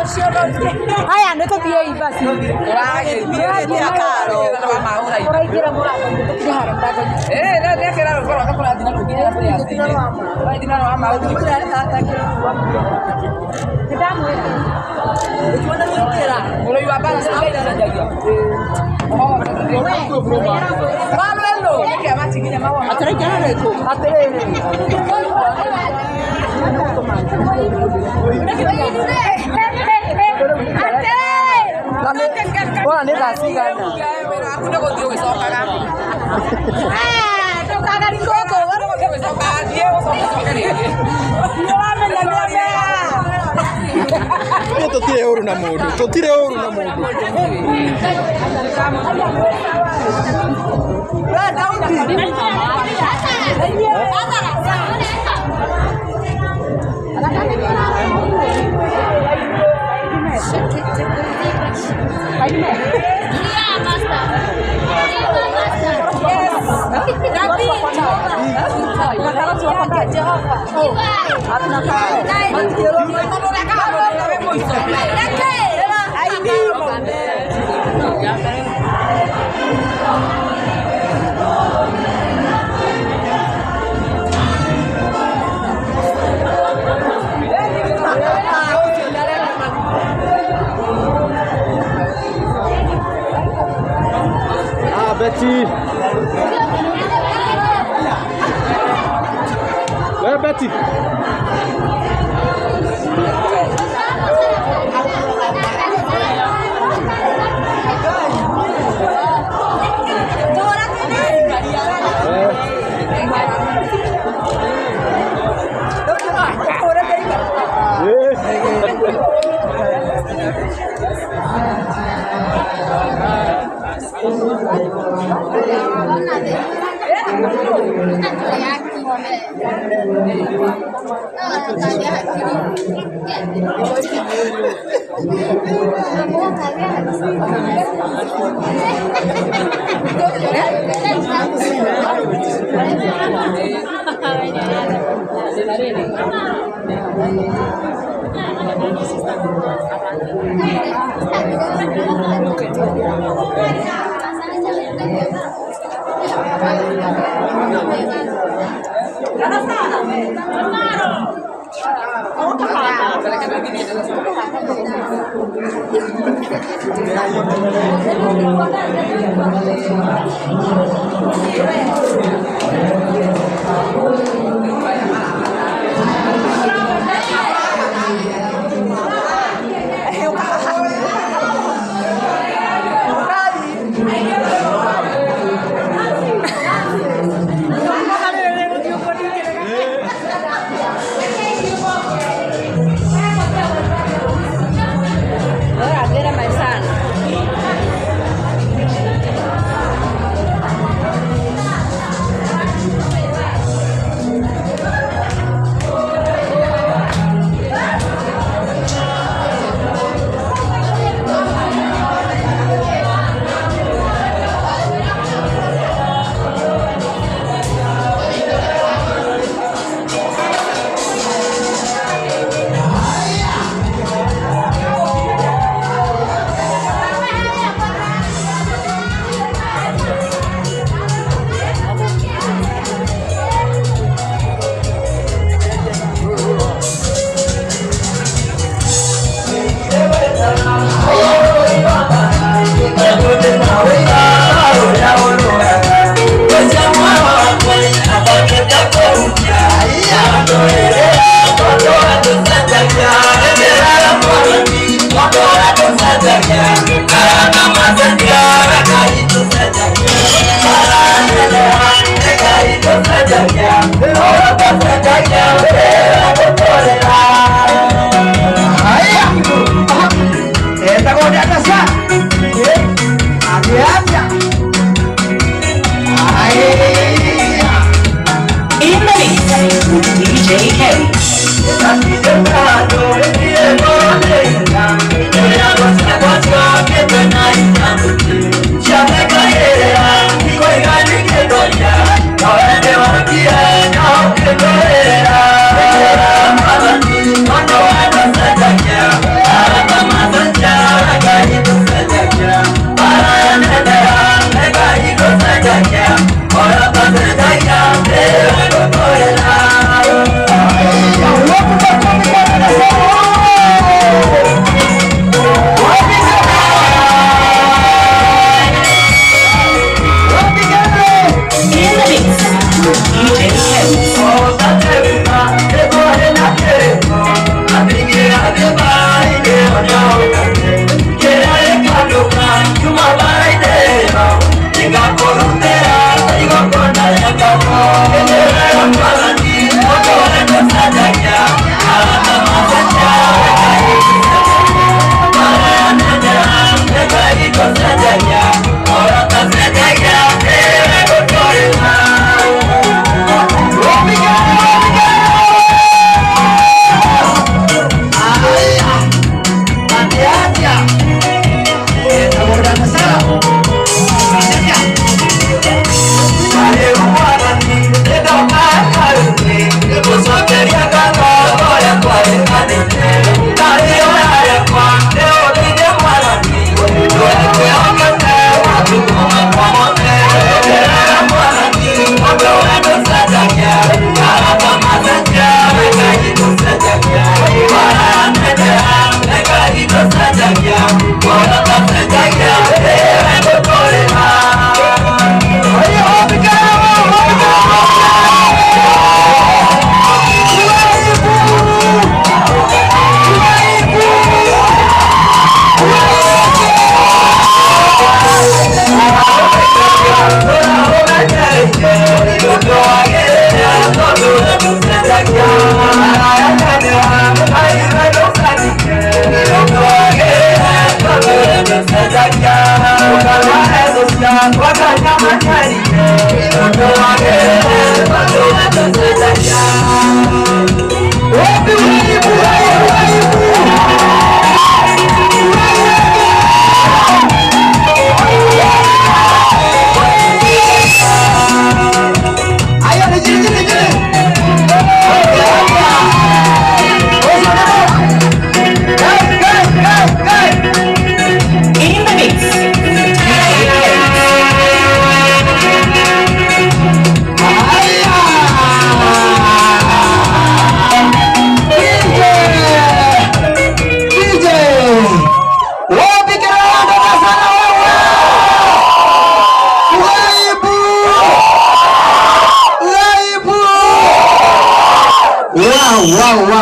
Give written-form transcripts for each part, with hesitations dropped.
Haya ndio tutie basi. Ndio caro. Ora ikira mura kuhara ndako. Ndio kera kwa kwa dina kugira kwa yasi. Kwa dina wa ma kugira hata kira. Kidamu wewe. Tuona kira. Ule wa bala sasa na jagia. Walo kia machi mawa. Atare kana reko. Atare. Wah, ni kasih kan? Aku dah kau jual sokakan. Sokakan itu kau, baru kau jual sokakan dia, sokakan dia. Jual menjadi apa? Itu tidak orang namudu, itu tidak orang namudu. Tahu Betty. Where Betty? DJ K.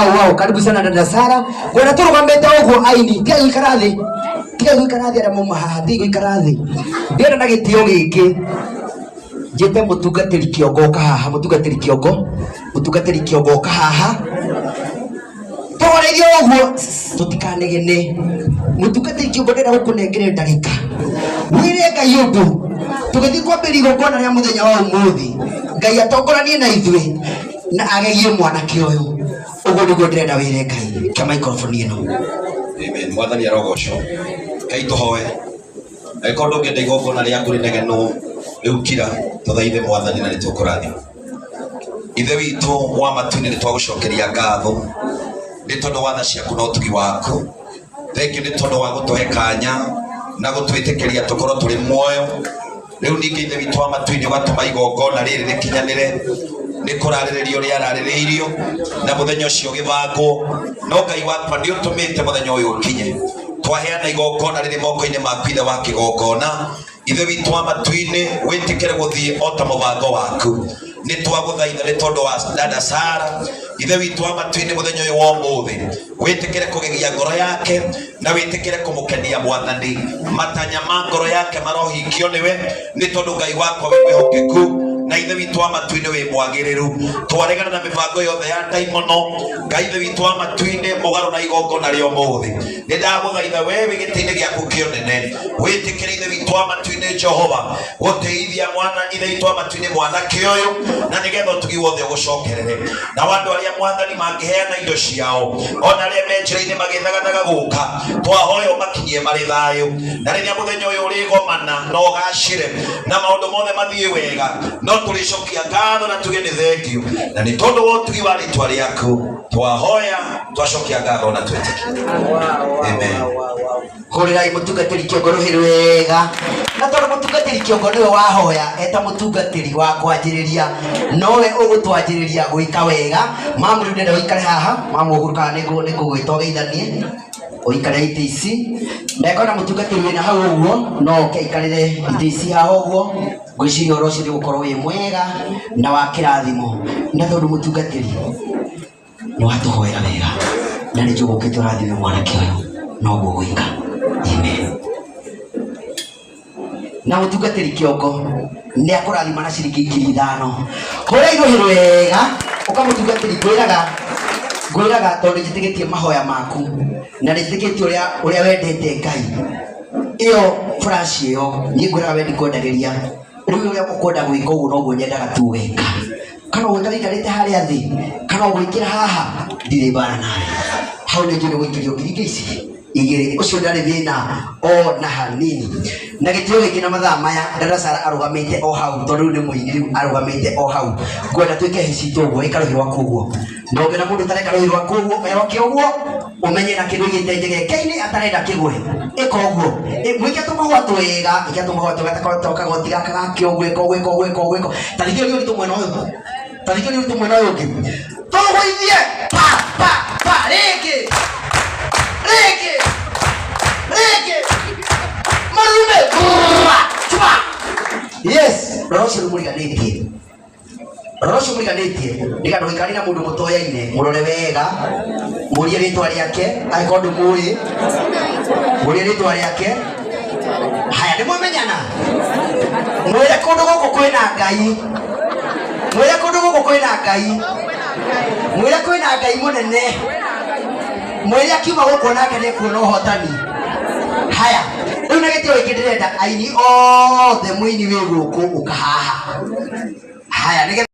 Wow, karibu sana dada Sara. Ngwenda turugamite uguo aini tia ikarathi. Tia ikarathi ara mama hathi ikarathi. Ndira na gitio giki. Jete mutungatiri kiongo ka haha, mutungatiri kiongo ka haha. Torerio uguo tutikanegene. Mutungatiri kiongo ndira gukunengere ndagika. Wire Ngai undu. Tugithi kwambiri gukona ria muthenya wa umuthi. Ngai atongoranie na ithui na agegie mwanake uyu. Ugo niguo ndirenda wire Ngai kia microphone ino. Amen. Mwathani arogocwo. Ngai tuhoe. Ekondo ngenda igongona riaku rinegeno riu kira tuthaithe Mwathani na nitukurathima. Ithe witu wa matu-ini nitwagucokeria ngatho ni tondu wa tha ciaku na utugi waku. Thank you ni tondu wa gutuhe kanya na gutwitikiria tukorwo turi muoyo. Riu ningi ithe witu wa matu-ini ugatuma igongona riri rikinyanire ni kurariririo ria raririirio na muthenya ucio githangwo no Ngai wakwa ni utumite muthenya uyu ukinye twaheana igongona riri moko-ini maku ithe wa kigongona ithe witu wa matu-ini witikire guthii ota mubango waku ni twaguthaitha ni tondu wa dada Sara ithe witu wa matu-ini muthenya uyu wa umuthi witikire kugegia ngoro yake na witikire kumukenia Mwathani matanya ma ngoro yake marohikio niwe ni tondu Ngai wakwa wi mwihokeku na ithe witu wa matu-ini wi mwagiriru twaregana na mibango yothe ya daimono Ngai ithe witu wa matu-ini mugaru na igongona ria umuthi ni ndaguthaitha we wigiti-ini giaku kionene witikire ithe witu wa matu-ini Jehova guteithia mwana ithe witu wa matu-ini mwanake uyu na nigetha utugi wothe ugucokerere na wandu aria Mwathani mangiheana indo ciao ona aria menjira-ini magithaganaga guka twahoya umakinyie mari thayu na riria muthenya uyu urigomana no ugacire na maundu mothe mathie wega no tulicokia ngatho na tuge ni thank you na ni tondu wa utugi wa ritwa riaku twahoya twacokia ngatho na twetiki amen. Hurirai mutungatiri kiongo ruhiru wega na tondu mutungatiri kiongo niwe wahoya eta mutungatiri wa kwanjiriria nowe ugutwanjiriria gwika wega mamu riu ndenda uikare haha mamu uguruka nigugwita ugeithanie uikare ite ici ndekona mutungatiri wina hau uguo no ukeikarire ite ici haha uguo gwiciria oro ucio nigukorwo wi mwega na wa kirathimo na tondu mutungatiri ni watuhoera wega na ni njugukite urathime mwanake uyu no guo gwika amen. Na mutungatiri kiongo ni akurathima na ciringi 5,000 kuria iruhiru wega ukamutungatiri ngwiraga tondu njitigitie mahoya maku na njitigitie uria wendete Ngai iyo flash iyo ni ngwiraga wendi kwendagiria riu uria ukwenda gwika uguo no guo nyendaga tu weka kana gwikarikarite haria thi kana gwikira haha ndire bara nawe hau ni njuri gwikirio ngiringa ici igiri ucio ndari thina o na hanini na gitio giki na mathaa maya dada Sara arugamite o hau tondu ni muini arugamite o hau ngwenda twike hicito uguo ikaruhirwa kuguo no ngena mundu tareka ruhirwa kuguo eroke uguo umenye na kindu gitenjegeke-ini atarenda kigwe iko uguo mwike tumahwa twega ike tumahwa twega kagoti gaka gakio tarikio ni uritu mwena uyu tugwithie pa rege marume chuma yes rosho muriganitie ndiga ndwikari na mundu mutoyaine murore wega murie ritwa riake aikondu murie ritwa riake haya ni mumenyana mwire kundu guku kwina Ngai mwire kwina Ngai munene mwire akiuma guku nake ni kuona uhotani haya riu na gitio ikindirenda aini othe muini wi guku ukahaha haya